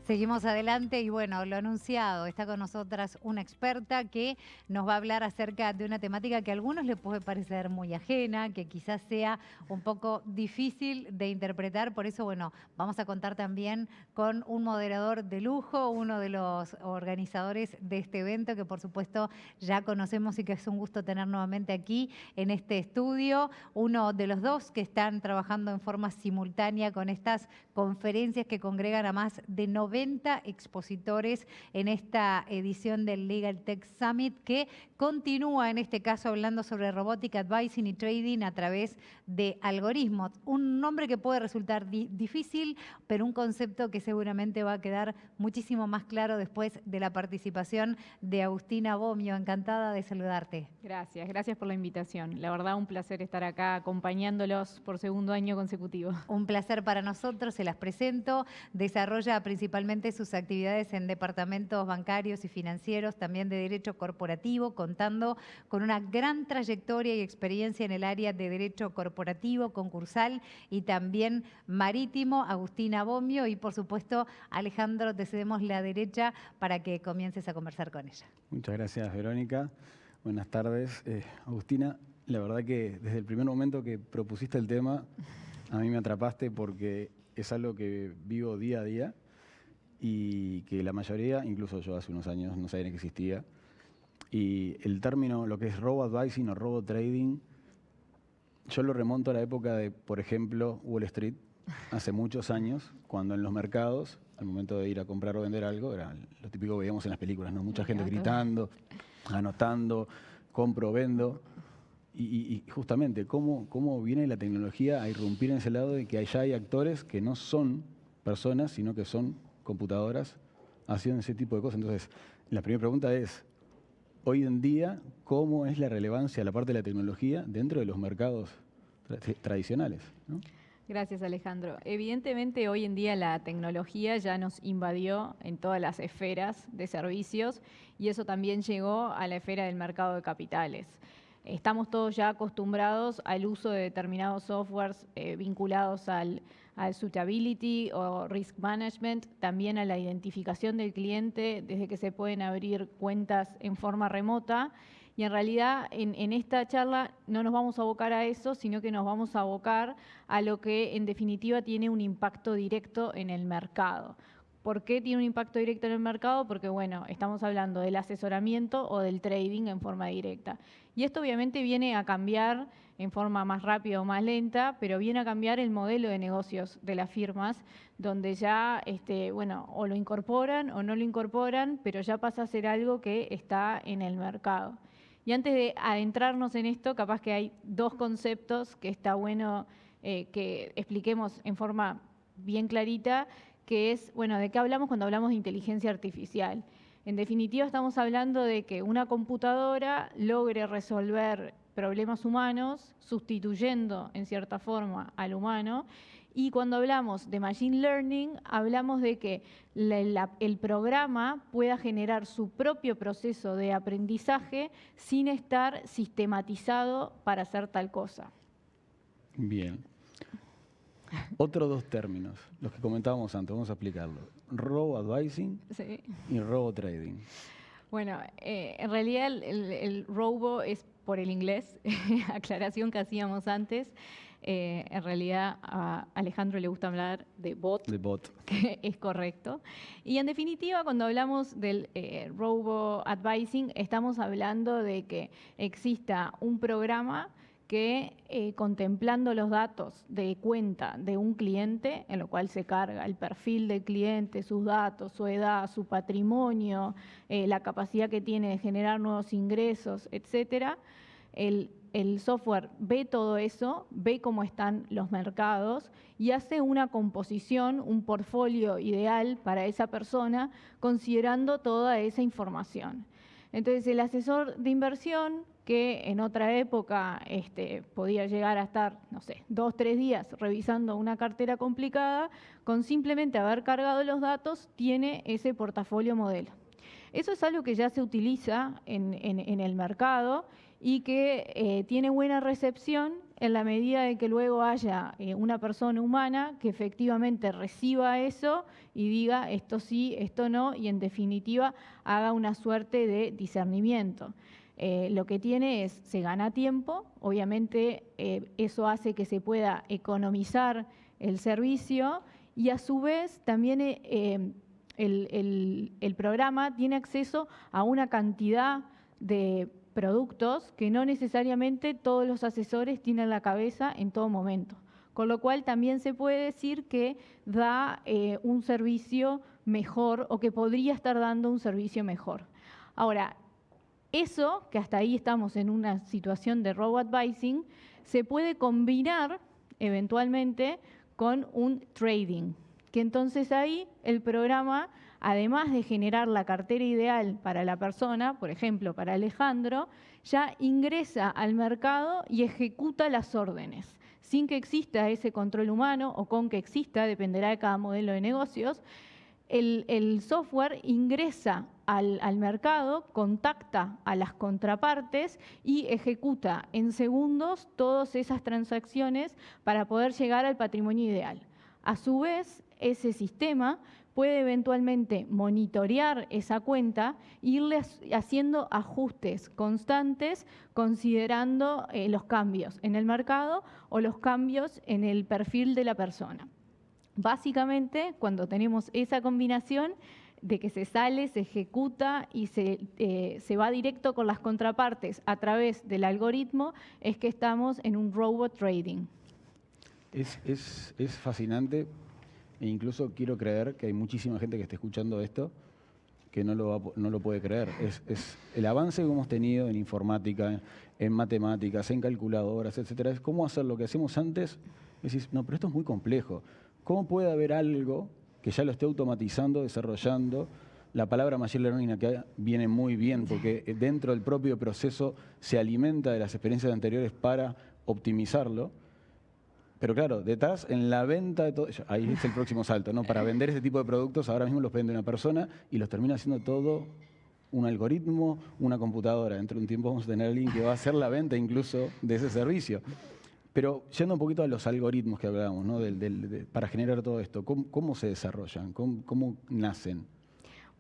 Seguimos adelante y bueno, lo anunciado, está con nosotras una experta que nos va a hablar acerca de una temática que a algunos les puede parecer muy ajena, que quizás sea un poco difícil de interpretar. Por eso, bueno, vamos a contar también con un moderador de lujo, uno de los organizadores de este evento que por supuesto ya conocemos y que es un gusto tener nuevamente aquí en este estudio. Uno de los dos que están trabajando en forma simultánea con estas conferencias que congregan a más de 90 expositores en esta edición del Legal Tech Summit, que continúa en este caso hablando sobre robótica, advising y trading a través de algoritmos. Un nombre que puede resultar difícil, pero un concepto que seguramente va a quedar muchísimo más claro después de la participación de Agustina Bomio. Encantada de saludarte. Gracias, gracias por la invitación. La verdad, un placer estar acá acompañándolos por segundo año consecutivo. Un placer para nosotros, se las presento. Desarrolla principalmente sus actividades en departamentos bancarios y financieros, también de derecho corporativo, contando con una gran trayectoria y experiencia en el área de derecho corporativo, concursal y también marítimo. Agustina Bomio y por supuesto, Alejandro, te cedemos la derecha para que comiences a conversar con ella. Muchas gracias, Verónica. Buenas tardes. Agustina, la verdad que desde el primer momento que propusiste el tema, a mí me atrapaste porque es algo que vivo día a día y que la mayoría, incluso yo hace unos años, no sabía que existía. Y el término, lo que es robo-advising o robo-trading, yo lo remonto a la época de, por ejemplo, Wall Street, hace muchos años, cuando en los mercados, al momento de ir a comprar o vender algo, era lo típico que veíamos en las películas, ¿no? Mucha gente gritando, anotando, compro, vendo. Y justamente, ¿cómo viene la tecnología a irrumpir en ese lado de que ya hay actores que no son personas, sino que son computadoras haciendo ese tipo de cosas? Entonces, la primera pregunta es, hoy en día, ¿cómo es la relevancia de la parte de la tecnología dentro de los mercados tradicionales, ¿no? Gracias, Alejandro. Evidentemente, hoy en día la tecnología ya nos invadió en todas las esferas de servicios y eso también llegó a la esfera del mercado de capitales. Estamos todos ya acostumbrados al uso de determinados softwares vinculados al suitability o risk management, también a la identificación del cliente desde que se pueden abrir cuentas en forma remota. Y en realidad en esta charla no nos vamos a abocar a eso, sino que nos vamos a abocar a lo que en definitiva tiene un impacto directo en el mercado. ¿Por qué tiene un impacto directo en el mercado? Porque, bueno, estamos hablando del asesoramiento o del trading en forma directa. Y esto obviamente viene a cambiar en forma más rápida o más lenta, pero viene a cambiar el modelo de negocios de las firmas, donde ya, bueno, o lo incorporan o no lo incorporan, pero ya pasa a ser algo que está en el mercado. Y antes de adentrarnos en esto, capaz que hay dos conceptos que está bueno que expliquemos en forma bien clarita, que es, bueno, ¿de qué hablamos cuando hablamos de inteligencia artificial? En definitiva, estamos hablando de que una computadora logre resolver problemas humanos, sustituyendo en cierta forma al humano. Y cuando hablamos de Machine Learning, hablamos de que el programa pueda generar su propio proceso de aprendizaje sin estar sistematizado para hacer tal cosa. Bien. Otros dos términos, los que comentábamos antes, vamos a explicarlo. Robo-advising y robo-trading. Bueno, en realidad el robo es por el inglés, aclaración que hacíamos antes. En realidad a Alejandro le gusta hablar de bot, que es correcto. Y en definitiva, cuando hablamos del robo-advising, estamos hablando de que exista un programa que contemplando los datos de cuenta de un cliente, en lo cual se carga el perfil del cliente, sus datos, su edad, su patrimonio, la capacidad que tiene de generar nuevos ingresos, etcétera, el software ve todo eso, ve cómo están los mercados y hace una composición, un portfolio ideal para esa persona, considerando toda esa información. Entonces, el asesor de inversión, que en otra época podía llegar a estar, no sé, 2 o 3 días revisando una cartera complicada, con simplemente haber cargado los datos, tiene ese portafolio modelo. Eso es algo que ya se utiliza en el mercado y que tiene buena recepción en la medida de que luego haya una persona humana que efectivamente reciba eso y diga esto sí, esto no, y en definitiva haga una suerte de discernimiento. Lo que tiene es, se gana tiempo, obviamente eso hace que se pueda economizar el servicio y a su vez también el programa tiene acceso a una cantidad de productos que no necesariamente todos los asesores tienen en la cabeza en todo momento. Con lo cual también se puede decir que da un servicio mejor o que podría estar dando un servicio mejor. Ahora, eso, que hasta ahí estamos en una situación de robo-advising, se puede combinar eventualmente con un trading, que entonces ahí el programa, además de generar la cartera ideal para la persona, por ejemplo, para Alejandro, ya ingresa al mercado y ejecuta las órdenes, sin que exista ese control humano o con que exista, dependerá de cada modelo de negocios. El software ingresa al mercado, contacta a las contrapartes y ejecuta en segundos todas esas transacciones para poder llegar al patrimonio ideal. A su vez, ese sistema puede eventualmente monitorear esa cuenta e irle haciendo ajustes constantes considerando los cambios en el mercado o los cambios en el perfil de la persona. Básicamente, cuando tenemos esa combinación de que se sale, se ejecuta y se va directo con las contrapartes a través del algoritmo, es que estamos en un robot trading. Es fascinante e incluso quiero creer que hay muchísima gente que esté escuchando esto que no lo puede creer. Es el avance que hemos tenido en informática, en matemáticas, en calculadoras, etcétera. Es cómo hacer lo que hacemos antes. Decís, no, pero esto es muy complejo. ¿Cómo puede haber algo que ya lo esté automatizando, desarrollando? La palabra machine learning acá viene muy bien porque dentro del propio proceso se alimenta de las experiencias anteriores para optimizarlo. Pero claro, detrás, en la venta de todo, ahí es el próximo salto, ¿no? Para vender ese tipo de productos, ahora mismo los vende una persona y los termina haciendo todo un algoritmo, una computadora. Dentro de un tiempo vamos a tener a alguien que va a hacer la venta incluso de ese servicio. Pero yendo un poquito a los algoritmos que hablábamos, ¿no? Para generar todo esto, ¿cómo se desarrollan? ¿Cómo nacen?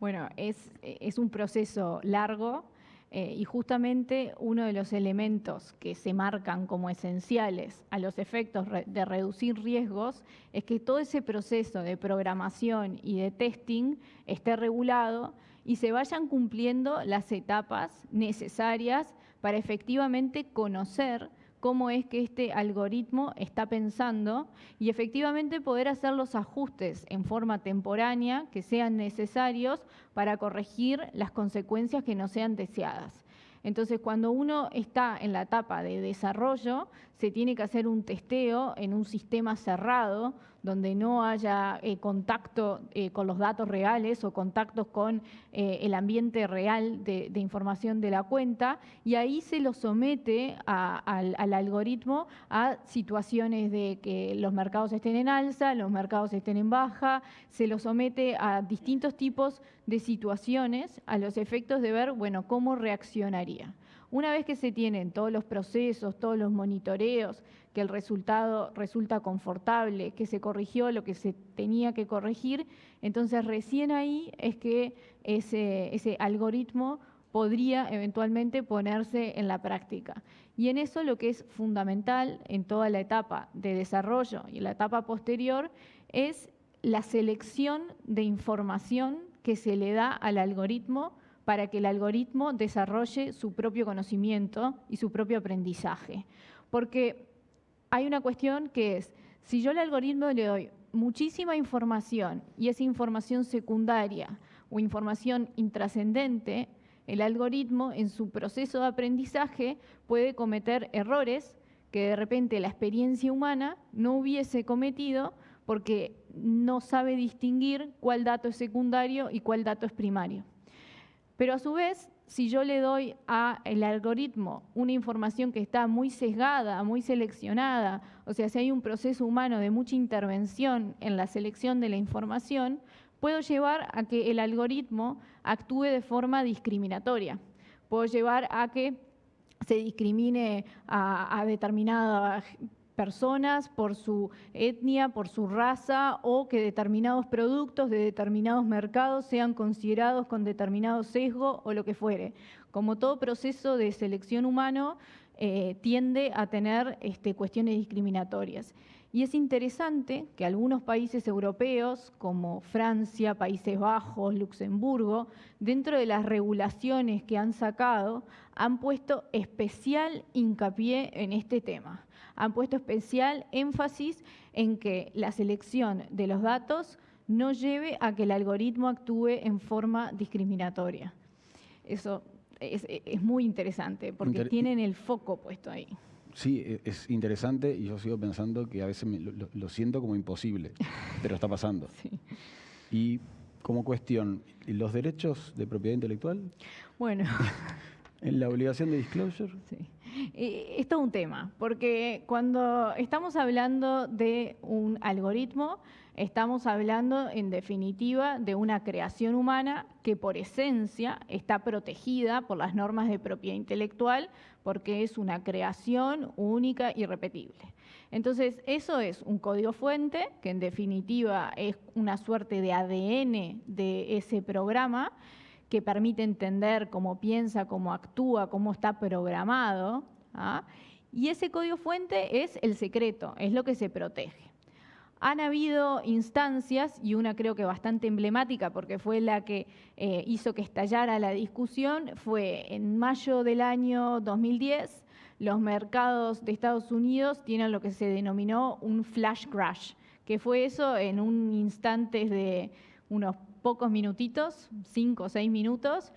Bueno, es un proceso largo y justamente uno de los elementos que se marcan como esenciales a los efectos de reducir riesgos es que todo ese proceso de programación y de testing esté regulado y se vayan cumpliendo las etapas necesarias para efectivamente conocer cómo es que este algoritmo está pensando y efectivamente poder hacer los ajustes en forma temporánea que sean necesarios para corregir las consecuencias que no sean deseadas. Entonces, cuando uno está en la etapa de desarrollo, se tiene que hacer un testeo en un sistema cerrado, donde no haya contacto con los datos reales o contactos con el ambiente real de información de la cuenta, y ahí se lo somete al algoritmo a situaciones de que los mercados estén en alza, los mercados estén en baja, se lo somete a distintos tipos de situaciones a los efectos de ver, bueno, cómo reaccionaría. Una vez que se tienen todos los procesos, todos los monitoreos, que el resultado resulta confortable, que se corrigió lo que se tenía que corregir, entonces recién ahí es que ese algoritmo podría eventualmente ponerse en la práctica. Y en eso lo que es fundamental en toda la etapa de desarrollo y en la etapa posterior es la selección de información que se le da al algoritmo para que el algoritmo desarrolle su propio conocimiento y su propio aprendizaje. Porque hay una cuestión que es, si yo al algoritmo le doy muchísima información y esa información secundaria o información intrascendente, el algoritmo en su proceso de aprendizaje puede cometer errores que de repente la experiencia humana no hubiese cometido porque no sabe distinguir cuál dato es secundario y cuál dato es primario. Pero a su vez, si yo le doy al algoritmo una información que está muy sesgada, muy seleccionada, o sea, si hay un proceso humano de mucha intervención en la selección de la información, puedo llevar a que el algoritmo actúe de forma discriminatoria. Puedo llevar a que se discrimine a determinadas personas por su etnia, por su raza, o que determinados productos de determinados mercados sean considerados con determinado sesgo o lo que fuere. Como todo proceso de selección humano, tiende a tener cuestiones discriminatorias. Y es interesante que algunos países europeos, como Francia, Países Bajos, Luxemburgo, dentro de las regulaciones que han sacado, han puesto especial hincapié en este tema. Han puesto especial énfasis en que la selección de los datos no lleve a que el algoritmo actúe en forma discriminatoria. Eso es muy interesante porque tienen el foco puesto ahí. Sí, es interesante y yo sigo pensando que a veces lo siento como imposible, pero está pasando. Sí. Y como cuestión, ¿los derechos de propiedad intelectual? Bueno. ¿En la obligación de disclosure? Sí. Es todo un tema, porque cuando estamos hablando de un algoritmo, estamos hablando en definitiva de una creación humana que por esencia está protegida por las normas de propiedad intelectual porque es una creación única y repetible. Entonces, eso es un código fuente, que en definitiva es una suerte de ADN de ese programa, que permite entender cómo piensa, cómo actúa, cómo está programado, ¿ah? Y ese código fuente es el secreto, es lo que se protege. Han habido instancias, y una creo que bastante emblemática porque fue la que hizo que estallara la discusión, fue en mayo del año 2010, los mercados de Estados Unidos tienen lo que se denominó un flash crash, que fue eso en un instante de unos pocos minutitos, 5 o 6 minutos,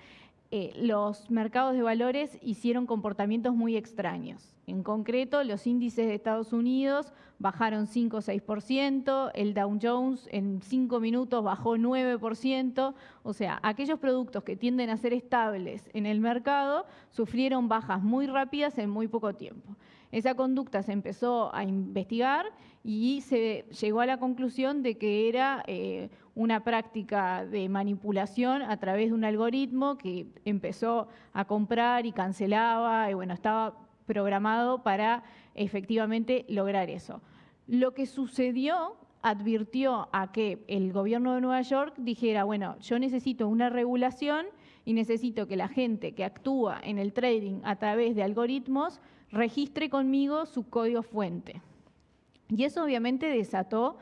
los mercados de valores hicieron comportamientos muy extraños. En concreto, los índices de Estados Unidos bajaron 5 o 6%, el Dow Jones en 5 minutos bajó 9%, o sea, aquellos productos que tienden a ser estables en el mercado sufrieron bajas muy rápidas en muy poco tiempo. Esa conducta se empezó a investigar y se llegó a la conclusión de que era una práctica de manipulación a través de un algoritmo que empezó a comprar y cancelaba, y bueno, estaba programado para efectivamente lograr eso. Lo que sucedió advirtió a que el gobierno de Nueva York dijera, bueno, yo necesito una regulación y necesito que la gente que actúa en el trading a través de algoritmos registre conmigo su código fuente. Y eso obviamente desató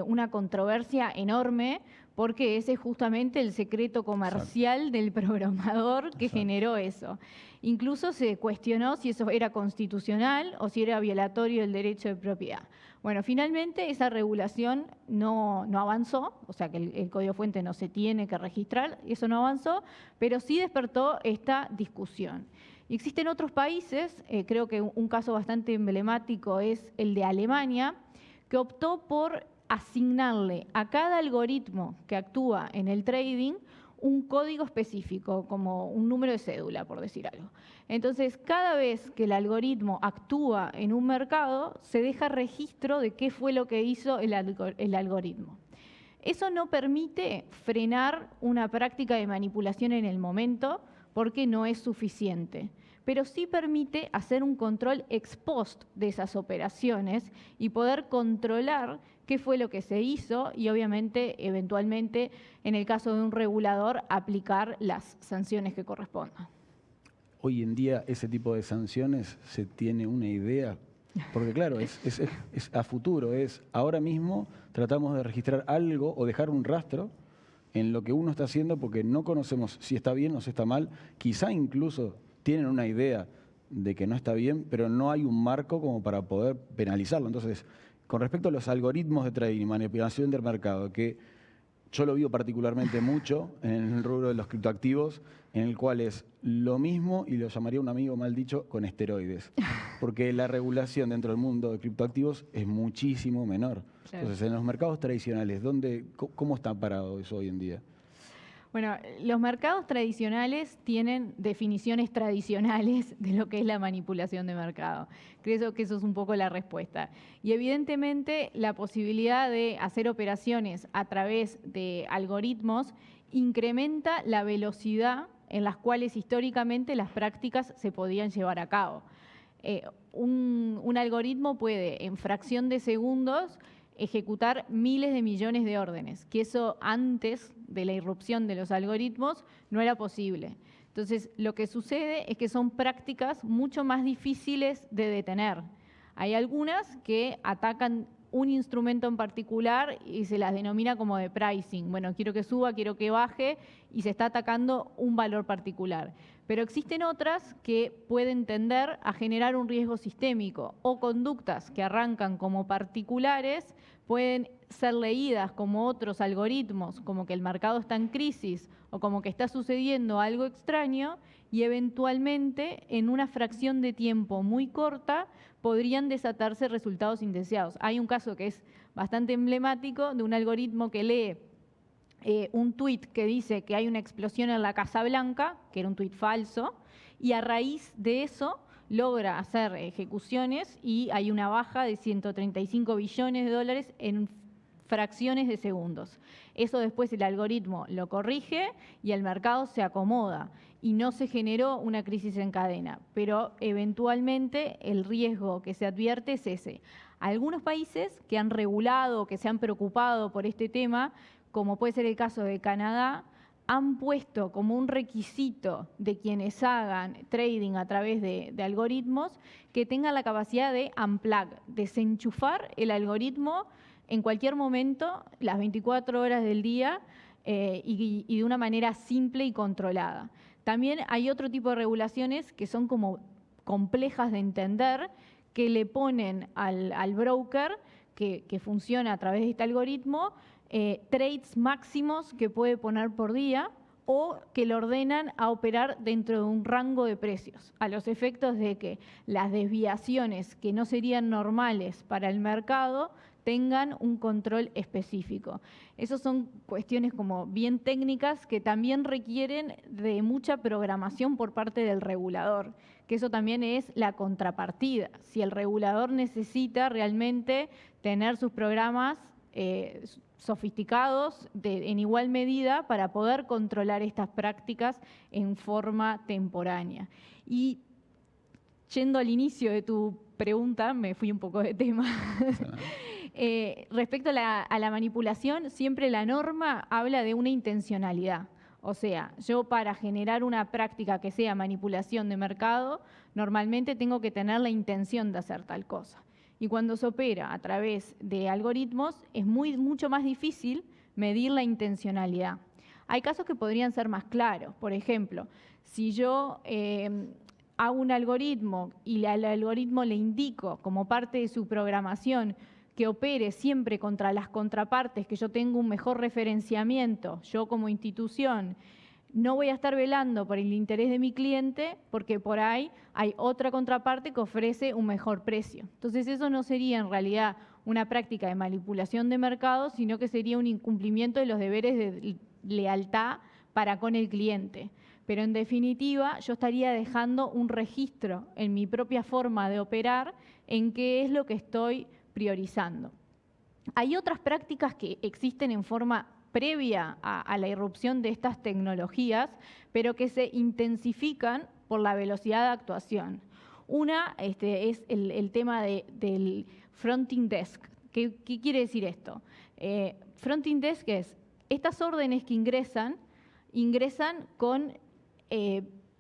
una controversia enorme porque ese es justamente el secreto comercial del programador que generó eso. Incluso se cuestionó si eso era constitucional o si era violatorio del derecho de propiedad. Bueno, finalmente esa regulación no avanzó, o sea que el código fuente no se tiene que registrar, eso no avanzó, pero sí despertó esta discusión. Y existen otros países, creo que un caso bastante emblemático es el de Alemania, que optó por asignarle a cada algoritmo que actúa en el trading un código específico, como un número de cédula, por decir algo. Entonces, cada vez que el algoritmo actúa en un mercado, se deja registro de qué fue lo que hizo el algoritmo. Eso no permite frenar una práctica de manipulación en el momento, porque no es suficiente, pero sí permite hacer un control ex post de esas operaciones y poder controlar qué fue lo que se hizo y obviamente, eventualmente, en el caso de un regulador, aplicar las sanciones que correspondan. Hoy en día ese tipo de sanciones se tiene una idea, porque claro, es a futuro, es ahora mismo tratamos de registrar algo o dejar un rastro en lo que uno está haciendo porque no conocemos si está bien o si está mal, quizá incluso tienen una idea de que no está bien, pero no hay un marco como para poder penalizarlo. Entonces, con respecto a los algoritmos de trading y manipulación del mercado, que yo lo vivo particularmente mucho en el rubro de los criptoactivos, en el cual es lo mismo, y lo llamaría un amigo mal dicho, con esteroides. Porque la regulación dentro del mundo de criptoactivos es muchísimo menor. Claro. Entonces, en los mercados tradicionales, ¿cómo está parado eso hoy en día? Bueno, los mercados tradicionales tienen definiciones tradicionales de lo que es la manipulación de mercado. Creo que eso es un poco la respuesta. Y evidentemente la posibilidad de hacer operaciones a través de algoritmos incrementa la velocidad en las cuales históricamente las prácticas se podían llevar a cabo. Un algoritmo puede, en fracción de segundos, ejecutar miles de millones de órdenes, que eso antes de la irrupción de los algoritmos no era posible. Entonces, lo que sucede es que son prácticas mucho más difíciles de detener. Hay algunas que atacan un instrumento en particular y se las denomina como de pricing. Bueno, quiero que suba, quiero que baje, y se está atacando un valor particular. Pero existen otras que pueden tender a generar un riesgo sistémico, o conductas que arrancan como particulares pueden ser leídas como otros algoritmos, como que el mercado está en crisis o como que está sucediendo algo extraño, y eventualmente en una fracción de tiempo muy corta podrían desatarse resultados indeseados. Hay un caso que es bastante emblemático de un algoritmo que lee un tuit que dice que hay una explosión en la Casa Blanca, que era un tuit falso, y a raíz de eso logra hacer ejecuciones y hay una baja de 135 billones de dólares en fracciones de segundos. Eso después el algoritmo lo corrige y el mercado se acomoda y no se generó una crisis en cadena, pero eventualmente el riesgo que se advierte es ese. Algunos países que han regulado, que se han preocupado por este tema, como puede ser el caso de Canadá, han puesto como un requisito de quienes hagan trading a través de algoritmos que tengan la capacidad de unplug, desenchufar el algoritmo en cualquier momento, las 24 horas del día y de una manera simple y controlada. También hay otro tipo de regulaciones que son como complejas de entender, que le ponen al broker que funciona a través de este algoritmo trades máximos que puede poner por día o que lo ordenan a operar dentro de un rango de precios, a los efectos de que las desviaciones que no serían normales para el mercado tengan un control específico. Esas son cuestiones como bien técnicas que también requieren de mucha programación por parte del regulador, que eso también es la contrapartida. Si el regulador necesita realmente tener sus programas sofisticados en igual medida para poder controlar estas prácticas en forma temporánea. Y yendo al inicio de tu pregunta, me fui un poco de tema. Respecto a la manipulación, siempre la norma habla de una intencionalidad. O sea, yo para generar una práctica que sea manipulación de mercado, normalmente tengo que tener la intención de hacer tal cosa. Y cuando se opera a través de algoritmos, es mucho más difícil medir la intencionalidad. Hay casos que podrían ser más claros. Por ejemplo, si yo hago un algoritmo y al algoritmo le indico como parte de su programación que opere siempre contra las contrapartes, que yo tengo un mejor referenciamiento, yo como institución, no voy a estar velando por el interés de mi cliente porque por ahí hay otra contraparte que ofrece un mejor precio. Entonces eso no sería en realidad una práctica de manipulación de mercado, sino que sería un incumplimiento de los deberes de lealtad para con el cliente. Pero en definitiva yo estaría dejando un registro en mi propia forma de operar en qué es lo que estoy priorizando. Hay otras prácticas que existen en forma previa a la irrupción de estas tecnologías, pero que se intensifican por la velocidad de actuación. Una es el tema del fronting desk. ¿Qué quiere decir esto? Fronting desk es, estas órdenes que ingresan con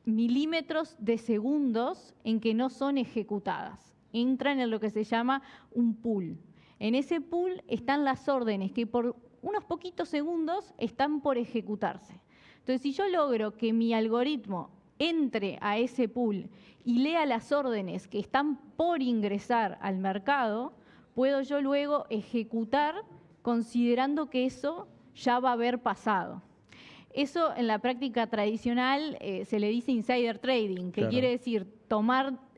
milímetros de segundos en que no son ejecutadas. Entran en lo que se llama un pool. En ese pool están las órdenes que por unos poquitos segundos están por ejecutarse. Entonces, si yo logro que mi algoritmo entre a ese pool y lea las órdenes que están por ingresar al mercado, puedo yo luego ejecutar considerando que eso ya va a haber pasado. Eso en la práctica tradicional se le dice insider trading, que Claro. quiere decir tomar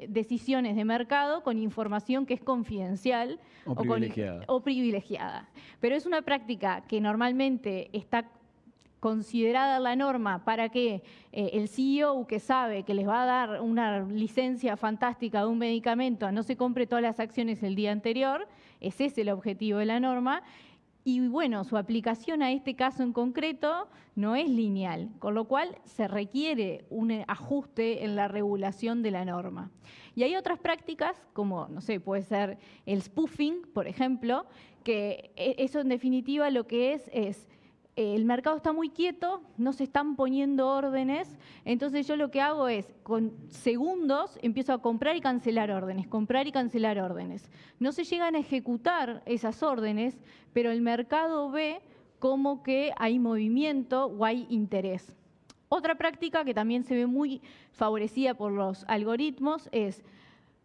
decisiones de mercado con información que es confidencial o privilegiada. Pero es una práctica que normalmente está considerada la norma para que el CEO que sabe que les va a dar una licencia fantástica de un medicamento no se compre todas las acciones el día anterior, ese es el objetivo de la norma, Y bueno, su aplicación a este caso en concreto no es lineal, con lo cual se requiere un ajuste en la regulación de la norma. Y hay otras prácticas, como, no sé, puede ser el spoofing, por ejemplo, que eso en definitiva lo que es el mercado está muy quieto, no se están poniendo órdenes, entonces yo lo que hago es, con segundos, empiezo a comprar y cancelar órdenes, comprar y cancelar órdenes. No se llegan a ejecutar esas órdenes, pero el mercado ve como que hay movimiento o hay interés. Otra práctica que también se ve muy favorecida por los algoritmos es,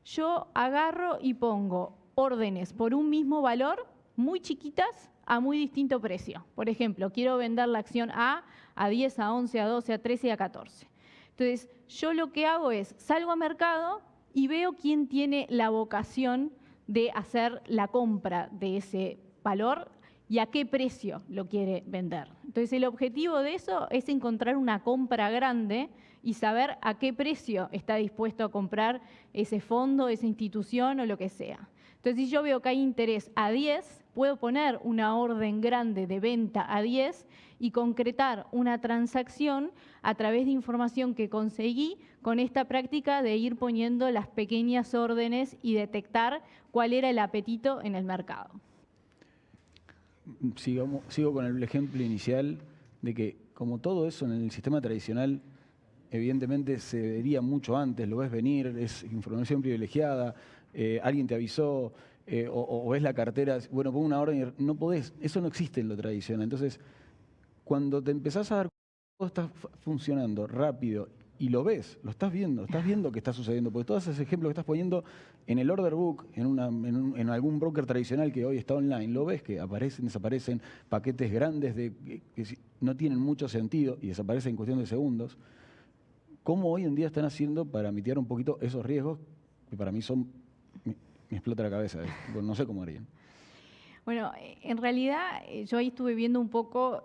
yo agarro y pongo órdenes por un mismo valor, muy chiquitas, a muy distinto precio. Por ejemplo, quiero vender la acción A 10, a 11, a 12, a 13 y a 14. Entonces, yo lo que hago es, salgo a mercado y veo quién tiene la vocación de hacer la compra de ese valor y a qué precio lo quiere vender. Entonces, el objetivo de eso es encontrar una compra grande y saber a qué precio está dispuesto a comprar ese fondo, esa institución o lo que sea. Entonces, si yo veo que hay interés a 10, puedo poner una orden grande de venta a 10 y concretar una transacción a través de información que conseguí con esta práctica de ir poniendo las pequeñas órdenes y detectar cuál era el apetito en el mercado. Sigo con el ejemplo inicial de que, como todo eso en el sistema tradicional, evidentemente se vería mucho antes, lo ves venir, es información privilegiada, alguien te avisó, o ves la cartera, bueno, pongo una orden y no podés. Eso no existe en lo tradicional. Entonces, cuando te empezás a dar cuenta que todo está funcionando rápido y lo ves, lo estás viendo que está sucediendo, porque todos esos ejemplos que estás poniendo en el order book, en algún broker tradicional que hoy está online, lo ves que aparecen, desaparecen paquetes grandes que no tienen mucho sentido y desaparecen en cuestión de segundos. ¿Cómo hoy en día están haciendo para mitigar un poquito esos riesgos que para mí son... Me explota la cabeza, bueno, no sé cómo harían. Bueno, en realidad yo ahí estuve viendo un poco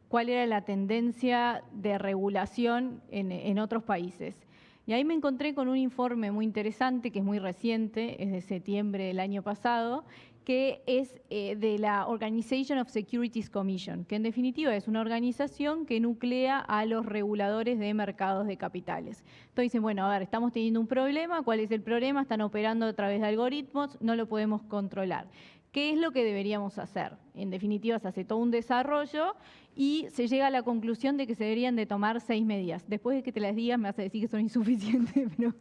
cuál era la tendencia de regulación en otros países. Y ahí me encontré con un informe muy interesante, que es muy reciente, es de septiembre del año pasado, que es de la Organization of Securities Commission, que en definitiva es una organización que nuclea a los reguladores de mercados de capitales. Entonces dicen, bueno, a ver, estamos teniendo un problema, ¿cuál es el problema? Están operando a través de algoritmos, no lo podemos controlar. ¿Qué es lo que deberíamos hacer? En definitiva, se hace todo un desarrollo y se llega a la conclusión de que se deberían de tomar 6 medidas. Después de que te las digas me vas a decir que son insuficientes, pero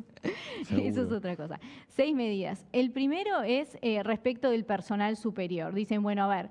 eso es otra cosa. 6 medidas. El primero es respecto del personal superior. Dicen, bueno, a ver,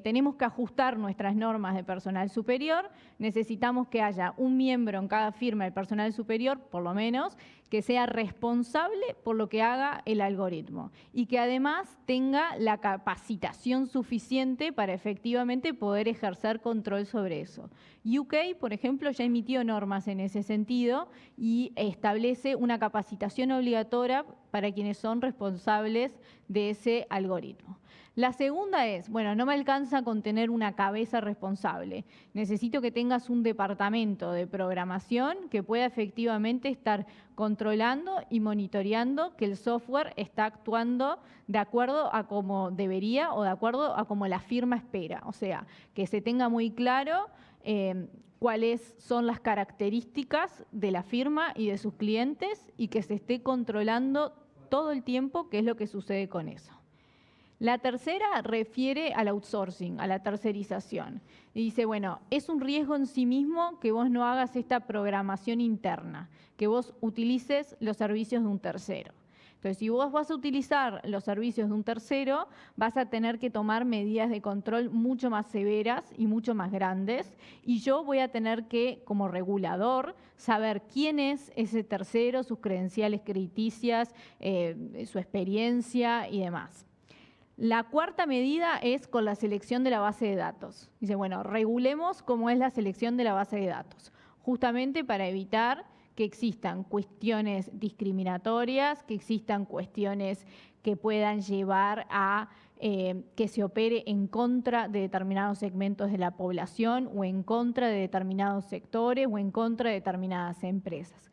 tenemos que ajustar nuestras normas de personal superior, necesitamos que haya un miembro en cada firma del personal superior, por lo menos, que sea responsable por lo que haga el algoritmo y que además tenga la capacitación suficiente para efectivamente poder ejercer control sobre eso. UK, por ejemplo, ya emitió normas en ese sentido y establece una capacitación obligatoria para quienes son responsables de ese algoritmo. La segunda es, bueno, no me alcanza con tener una cabeza responsable. Necesito que tengas un departamento de programación que pueda efectivamente estar controlando y monitoreando que el software está actuando de acuerdo a como debería o de acuerdo a como la firma espera. O sea, que se tenga muy claro cuáles son las características de la firma y de sus clientes y que se esté controlando todo el tiempo qué es lo que sucede con eso. La tercera refiere al outsourcing, a la tercerización. Y dice, bueno, es un riesgo en sí mismo que vos no hagas esta programación interna, que vos utilices los servicios de un tercero. Entonces, si vos vas a utilizar los servicios de un tercero, vas a tener que tomar medidas de control mucho más severas y mucho más grandes. Y yo voy a tener que, como regulador, saber quién es ese tercero, sus credenciales crediticias, su experiencia y demás. La cuarta medida es con la selección de la base de datos. Dice, bueno, regulemos cómo es la selección de la base de datos, justamente para evitar que existan cuestiones discriminatorias, que existan cuestiones que puedan llevar a que se opere en contra de determinados segmentos de la población o en contra de determinados sectores o en contra de determinadas empresas.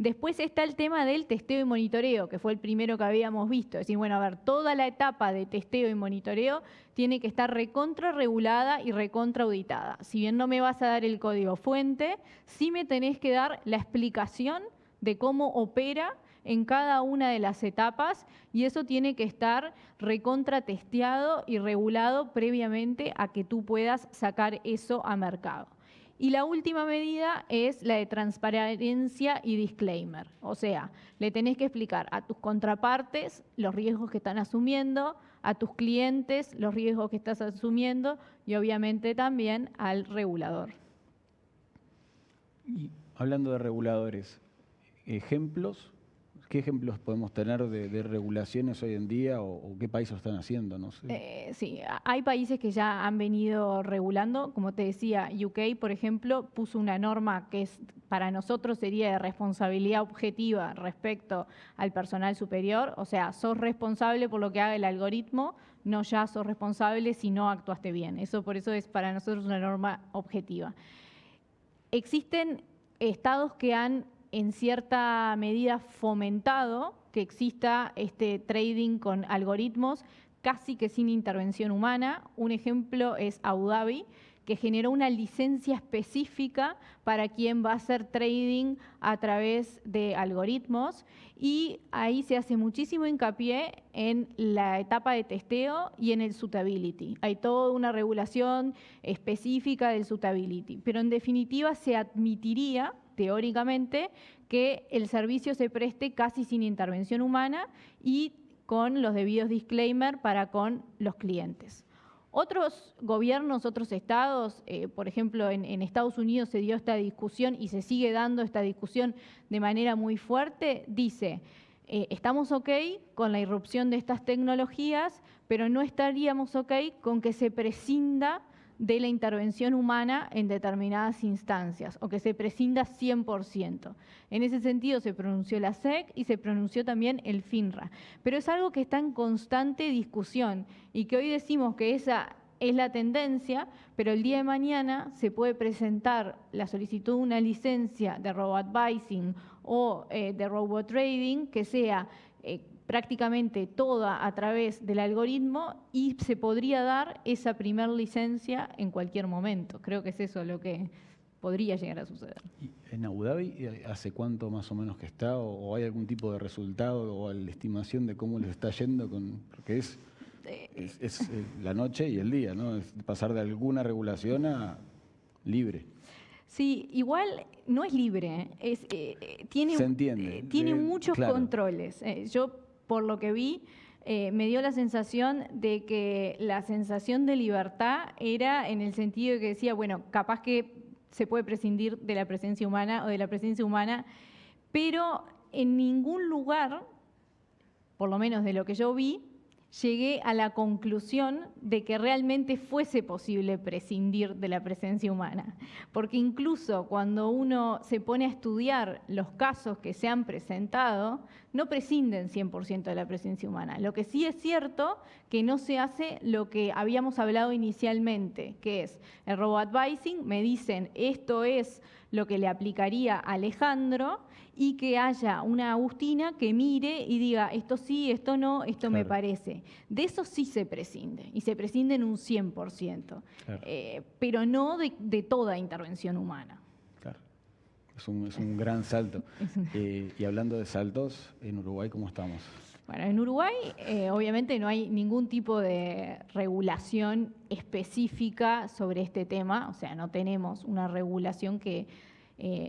Después está el tema del testeo y monitoreo, que fue el primero que habíamos visto. Es decir, bueno, a ver, toda la etapa de testeo y monitoreo tiene que estar recontra regulada y recontra auditada. Si bien no me vas a dar el código fuente, sí me tenés que dar la explicación de cómo opera en cada una de las etapas, y eso tiene que estar recontra testeado y regulado previamente a que tú puedas sacar eso a mercado. Y la última medida es la de transparencia y disclaimer. O sea, le tenés que explicar a tus contrapartes los riesgos que están asumiendo, a tus clientes los riesgos que estás asumiendo y obviamente también al regulador. Y hablando de reguladores, ¿qué ejemplos podemos tener de regulaciones hoy en día o qué países lo están haciendo? No sé. Sí, hay países que ya han venido regulando. Como te decía, UK, por ejemplo, puso una norma que para nosotros sería de responsabilidad objetiva respecto al personal superior. O sea, sos responsable por lo que haga el algoritmo, no ya sos responsable si no actuaste bien. Por eso es para nosotros una norma objetiva. Existen estados que han en cierta medida fomentado que exista este trading con algoritmos casi que sin intervención humana. Un ejemplo es Abu Dhabi, que generó una licencia específica para quien va a hacer trading a través de algoritmos, y ahí se hace muchísimo hincapié en la etapa de testeo y en el suitability. Hay toda una regulación específica del suitability, pero en definitiva se admitiría teóricamente que el servicio se preste casi sin intervención humana y con los debidos disclaimers para con los clientes. Otros gobiernos, otros estados, por ejemplo en Estados Unidos se dio esta discusión y se sigue dando esta discusión de manera muy fuerte, dice, estamos ok con la irrupción de estas tecnologías, pero no estaríamos ok con que se prescinda de la intervención humana en determinadas instancias o que se prescinda 100%. En ese sentido se pronunció la SEC y se pronunció también el FINRA. Pero es algo que está en constante discusión y que hoy decimos que esa es la tendencia, pero el día de mañana se puede presentar la solicitud de una licencia de robo-advising o de robo-trading que sea prácticamente toda a través del algoritmo y se podría dar esa primer licencia en cualquier momento. Creo que es eso lo que podría llegar a suceder. ¿Y en Abu Dhabi hace cuánto más o menos que está o hay algún tipo de resultado o la estimación de cómo les está yendo? Porque es la noche y el día, ¿no? Es pasar de alguna regulación a libre. Sí, igual no es libre, tiene, se entiende. Tiene muchos claro. controles. Yo, por lo que vi, me dio la sensación de que la sensación de libertad era en el sentido de que decía, bueno, capaz que se puede prescindir de la presencia humana o de la presencia humana, pero en ningún lugar, por lo menos de lo que yo vi, llegué a la conclusión de que realmente fuese posible prescindir de la presencia humana. Porque incluso cuando uno se pone a estudiar los casos que se han presentado, no prescinden 100% de la presencia humana. Lo que sí es cierto que no se hace lo que habíamos hablado inicialmente, que es el robo-advising, me dicen esto es lo que le aplicaría a Alejandro, y que haya una Agustina que mire y diga esto sí, esto no, esto me parece. De eso sí se prescinde, y se prescinde en un 100%, pero no de toda intervención humana. Claro, es un gran salto. Y hablando de saltos, en Uruguay, ¿cómo estamos? Bueno, en Uruguay obviamente no hay ningún tipo de regulación específica sobre este tema, o sea, no tenemos una regulación que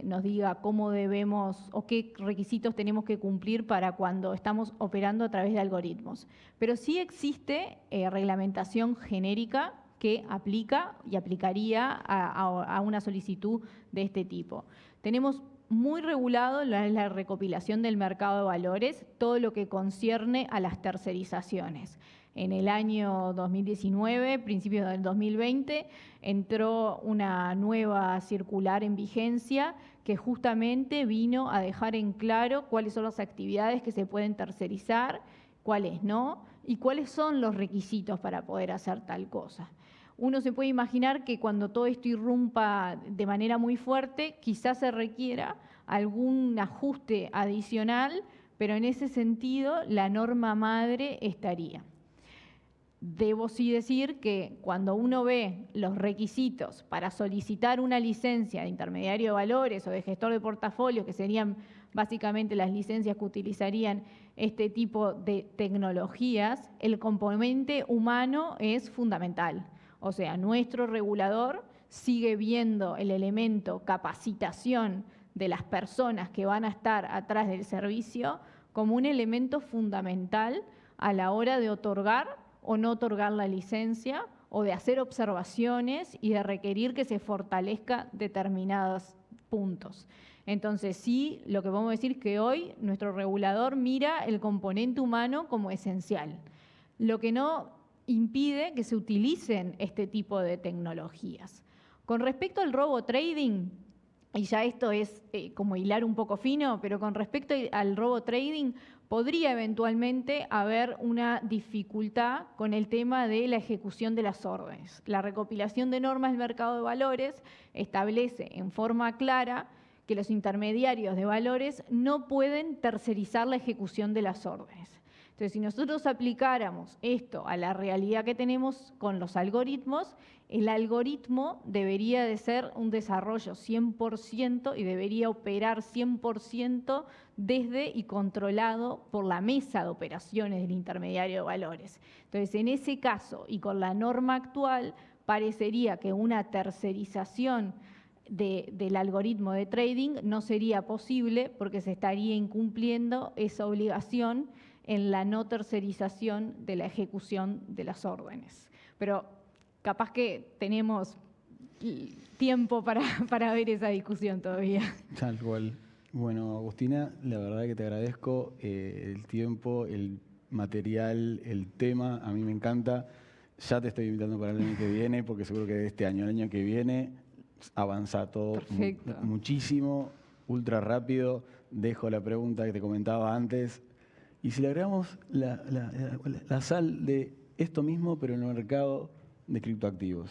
nos diga cómo debemos o qué requisitos tenemos que cumplir para cuando estamos operando a través de algoritmos. Pero sí existe reglamentación genérica que aplica y aplicaría a una solicitud de este tipo. Tenemos muy regulado la recopilación del mercado de valores, todo lo que concierne a las tercerizaciones. En el año 2019, principios del 2020, entró una nueva circular en vigencia que justamente vino a dejar en claro cuáles son las actividades que se pueden tercerizar, cuáles no, y cuáles son los requisitos para poder hacer tal cosa. Uno se puede imaginar que cuando todo esto irrumpa de manera muy fuerte, quizás se requiera algún ajuste adicional, pero en ese sentido la norma madre estaría. Debo sí decir que cuando uno ve los requisitos para solicitar una licencia de intermediario de valores o de gestor de portafolios, que serían básicamente las licencias que utilizarían este tipo de tecnologías, el componente humano es fundamental. O sea, nuestro regulador sigue viendo el elemento capacitación de las personas que van a estar atrás del servicio como un elemento fundamental a la hora de otorgar o no otorgar la licencia, o de hacer observaciones y de requerir que se fortalezca determinados puntos. Entonces sí, lo que podemos decir es que hoy nuestro regulador mira el componente humano como esencial, lo que no impide que se utilicen este tipo de tecnologías. Con respecto al robo trading, y ya esto es como hilar un poco fino, pero con respecto al robo trading, podría eventualmente haber una dificultad con el tema de la ejecución de las órdenes. La recopilación de normas del mercado de valores establece en forma clara que los intermediarios de valores no pueden tercerizar la ejecución de las órdenes. Entonces, si nosotros aplicáramos esto a la realidad que tenemos con los algoritmos, el algoritmo debería de ser un desarrollo 100% y debería operar 100% desde y controlado por la mesa de operaciones del intermediario de valores. Entonces, en ese caso y con la norma actual, parecería que una tercerización del algoritmo de trading no sería posible porque se estaría incumpliendo esa obligación en la no tercerización de la ejecución de las órdenes. Pero capaz que tenemos tiempo para ver esa discusión todavía. Tal cual. Bueno, Agustina, la verdad que te agradezco el tiempo, el material, el tema, a mí me encanta. Ya te estoy invitando para el año que viene, porque seguro que de este año al año que viene avanza todo muchísimo, ultra rápido. Dejo la pregunta que te comentaba antes. Y si le agregamos la sal de esto mismo, pero en el mercado de criptoactivos,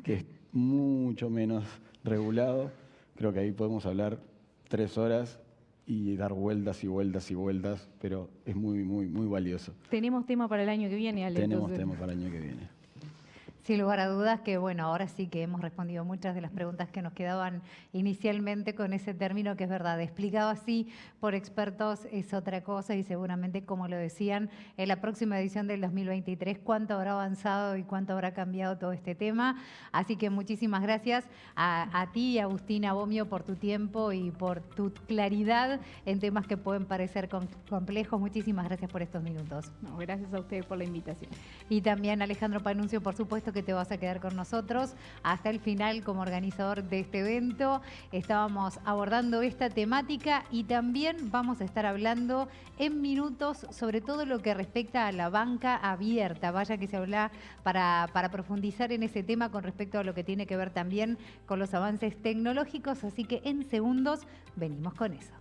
que es mucho menos regulado, creo que ahí podemos hablar 3 horas y dar vueltas y vueltas y vueltas, pero es muy, muy, muy valioso. Tenemos tema para el año que viene, Ale. Tenemos tema para el año que viene. Sin lugar a dudas que, bueno, ahora sí que hemos respondido muchas de las preguntas que nos quedaban inicialmente con ese término que es verdad. Explicado así por expertos es otra cosa y seguramente, como lo decían, en la próxima edición del 2023, cuánto habrá avanzado y cuánto habrá cambiado todo este tema. Así que muchísimas gracias a ti, Agustina Bomio, por tu tiempo y por tu claridad en temas que pueden parecer complejos. Muchísimas gracias por estos minutos. No, gracias a ustedes por la invitación. Y también Alejandro Panuncio, por supuesto, que te vas a quedar con nosotros hasta el final como organizador de este evento. Estábamos abordando esta temática y también vamos a estar hablando en minutos sobre todo lo que respecta a la banca abierta. Vaya que se habla para profundizar en ese tema con respecto a lo que tiene que ver también con los avances tecnológicos. Así que en segundos venimos con eso.